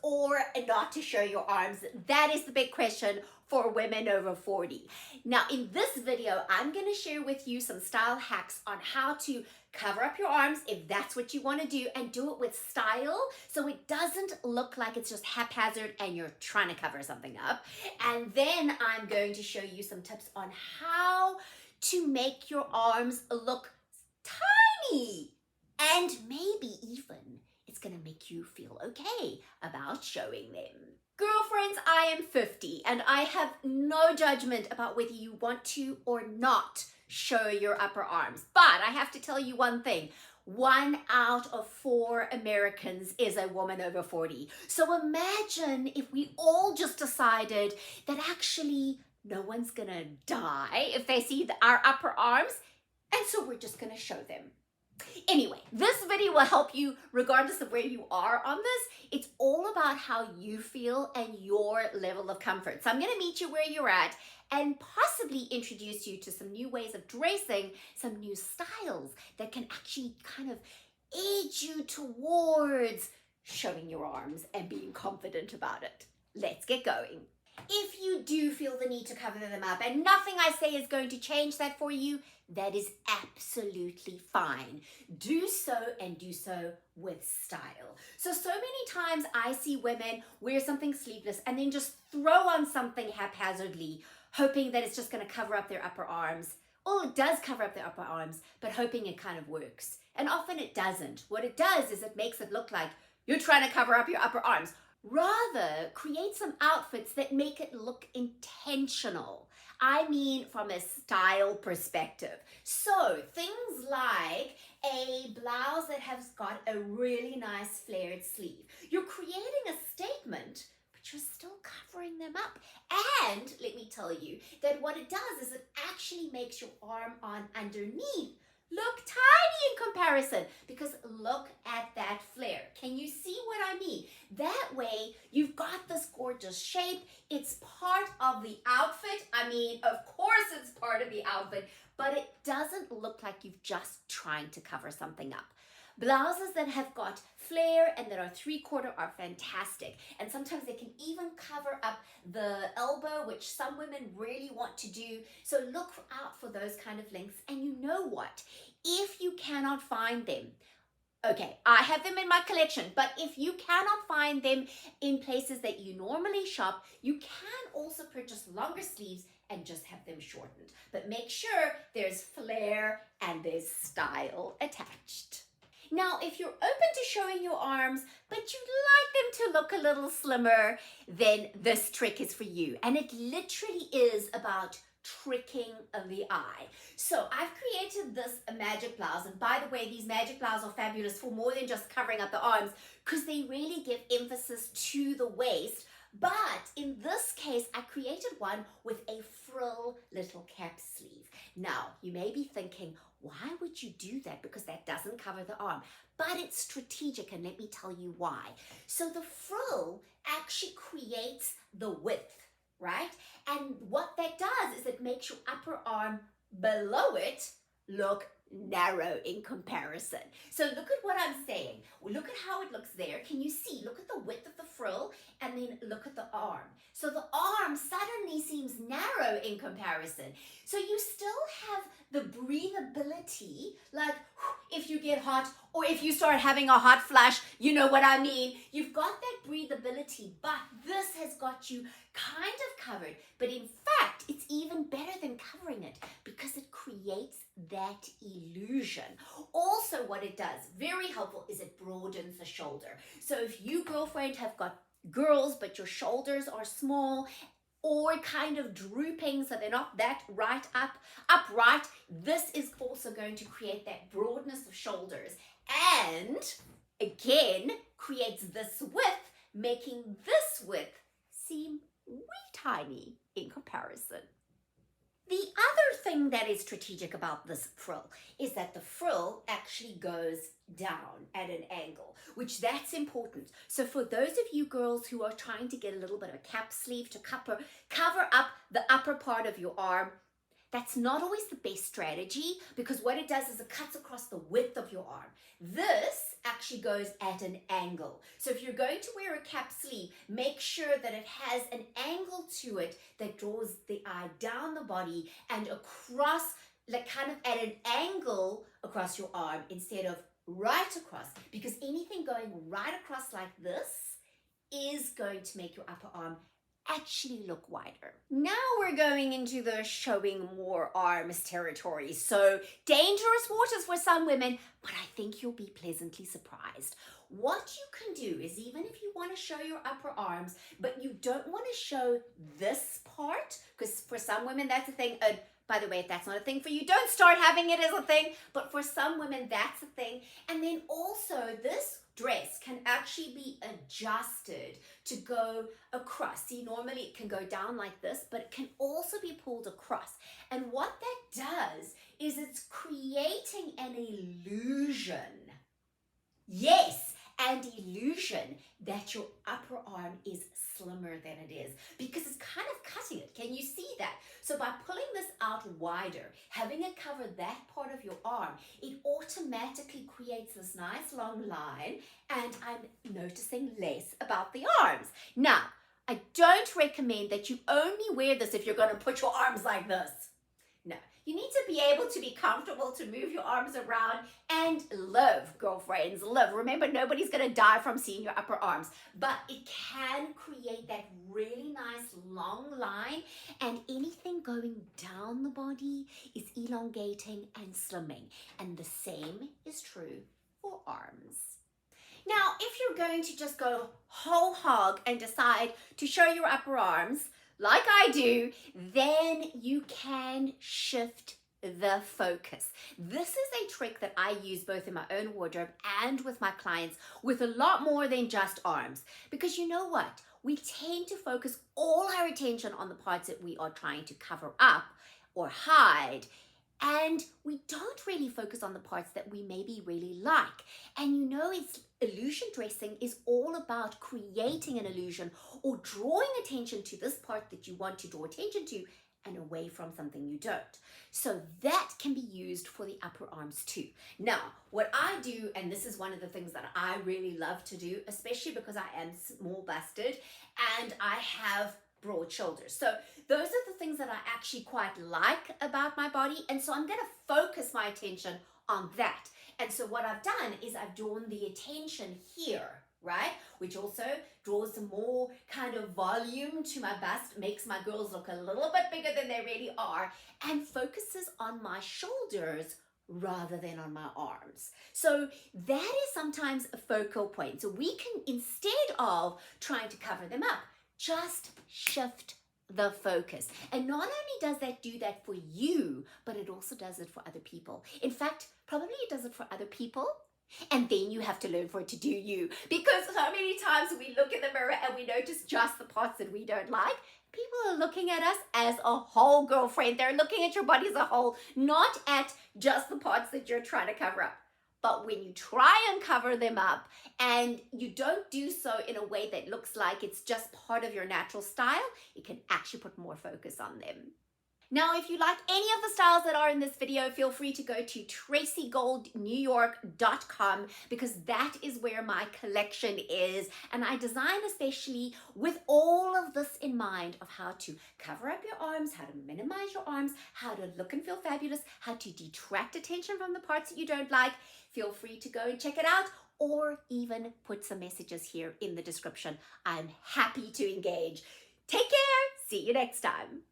or not to show your arms? That is the big question for women over 40. Now, in this video, I'm going to share with you some style hacks on how to cover up your arms if that's what you want to do, and do it with style so it doesn't look like it's just haphazard and you're trying to cover something up. And then I'm going to show you some tips on how to make your arms look tiny, and maybe even it's going to make you feel okay about showing them. Girlfriends, I am 50 and I have no judgment about whether you want to or not show your upper arms. But I have to tell you one thing. 1 out of 4 Americans is a woman over 40. So imagine if we all just decided that actually no one's gonna die if they see our upper arms, and so we're just gonna show them. Anyway, this video will help you regardless of where you are on this. It's all about how you feel and your level of comfort. So I'm going to meet you where you're at and possibly introduce you to some new ways of dressing, some new styles that can actually kind of aid you towards showing your arms and being confident about it. Let's get going. If you do feel the need to cover them up and nothing I say is going to change that for you, that is absolutely fine. Do so, and do so with style. So many times I see women wear something sleeveless and then just throw on something haphazardly, hoping that it's just going to cover up their upper arms. Well, it does cover up their upper arms, but hoping it kind of works. And often it doesn't. What it does is it makes it look like you're trying to cover up your upper arms. Rather, create some outfits that make it look intentional. I mean, from a style perspective. So things like a blouse that has got a really nice flared sleeve. You're creating a statement, but you're still covering them up. And let me tell you that what it does is it actually makes your arm on underneath look tiny in comparison, because look at that flare. Can you see what I mean? That way, you've got this gorgeous shape. It's part of the outfit. I mean, of course it's part of the outfit, but it doesn't look like you've just trying to cover something up. Blouses that have got flare and that are 3/4 are fantastic. And sometimes they can even cover up the elbow, which some women really want to do. So look out for those kind of lengths. And you know what? If you cannot find them, okay, I have them in my collection, but if you cannot find them in places that you normally shop, you can also purchase longer sleeves and just have them shortened. But make sure there's flare and there's style attached. Now, if you're open to showing your arms, but you'd like them to look a little slimmer, then this trick is for you. And it literally is about tricking the eye. So I've created this magic blouse. And by the way, these magic blouses are fabulous for more than just covering up the arms, because they really give emphasis to the waist. But in this case, I created one with a frill little cap sleeve. Now, you may be thinking, why would you do that? Because that doesn't cover the arm. But it's strategic, and let me tell you why. So the frill actually creates the width, right? And what that does is it makes your upper arm below it look narrow in comparison. So look at what I'm saying. Look at how it looks there. Can you see? Look at the width of the frill, and then look at the arm. So the arm suddenly seems narrow in comparison. So you still have the breathability, like if you get hot or if you start having a hot flash, you know what I mean. You've got that breathability, but this has got you kind of covered. But in fact, it's even better than covering it because it creates that illusion. Also, what it does, very helpful, is it broadens the shoulder. So if you, girlfriend, have got girls, but your shoulders are small or kind of drooping, so they're not that upright, this is also going to create that broadness of shoulders. And again, creates this width, making this width seem wee tiny in comparison. The other thing that is strategic about this frill is that the frill actually goes down at an angle, which that's important. So for those of you girls who are trying to get a little bit of a cap sleeve to cover up the upper part of your arm, That's not always the best strategy, because what it does is it cuts across the width of your arm. This actually goes at an angle. So if you're going to wear a cap sleeve, make sure that it has an angle to it that draws the eye down the body and across, like kind of at an angle across your arm instead of right across, because anything going right across like this is going to make your upper arm actually look wider. Now we're going into the showing more arms territory. So dangerous waters for some women, but I think you'll be pleasantly surprised. What you can do is, even if you want to show your upper arms, but you don't want to show this part, because for some women that's a thing. By the way, if that's not a thing for you, don't start having it as a thing. But for some women, that's a thing. And then also, this dress can actually be adjusted to go across. See, normally it can go down like this, but it can also be pulled across. And what that does is it's creating an illusion. Yes, and illusion that your upper arm is slimmer than it is, because it's kind of cutting it. Can you see that? So by pulling this out wider, having it cover that part of your arm, it automatically creates this nice long line, and I'm noticing less about the arms. Now, I don't recommend that you only wear this if you're going to put your arms like this. No, you need to be able to be comfortable to move your arms around and live, girlfriends, live. Remember, nobody's going to die from seeing your upper arms, but it can create that really nice long line, and anything going down the body is elongating and slimming. And the same is true for arms. Now, if you're going to just go whole hog and decide to show your upper arms, like I do, then you can shift the focus. This is a trick that I use both in my own wardrobe and with my clients, with a lot more than just arms. Because you know what? We tend to focus all our attention on the parts that we are trying to cover up or hide, and we don't really focus on the parts that we maybe really like. And you know, it's illusion dressing is all about creating an illusion or drawing attention to this part that you want to draw attention to and away from something you don't. So that can be used for the upper arms too. Now, what I do, and this is one of the things that I really love to do, especially because I am small busted and I have broad shoulders. So those are the things that I actually quite like about my body. And so I'm going to focus my attention on that. And so what I've done is I've drawn the attention here, right? Which also draws some more kind of volume to my bust, makes my girls look a little bit bigger than they really are, and focuses on my shoulders rather than on my arms. So that is sometimes a focal point. So we can, instead of trying to cover them up, just shift the focus. And not only does that do that for you, but it also does it for other people. In fact, probably it does it for other people, and then you have to learn for it to do you. Because so many times we look in the mirror and we notice just the parts that we don't like. People are looking at us as a whole, girlfriend. They're looking at your body as a whole, not at just the parts that you're trying to cover up. But when you try and cover them up and you don't do so in a way that looks like it's just part of your natural style, it can actually put more focus on them. Now, if you like any of the styles that are in this video, feel free to go to tracygoldnewyork.com, because that is where my collection is. And I design especially with all of this in mind of how to cover up your arms, how to minimize your arms, how to look and feel fabulous, how to detract attention from the parts that you don't like. Feel free to go and check it out, or even put some messages here in the description. I'm happy to engage. Take care. See you next time.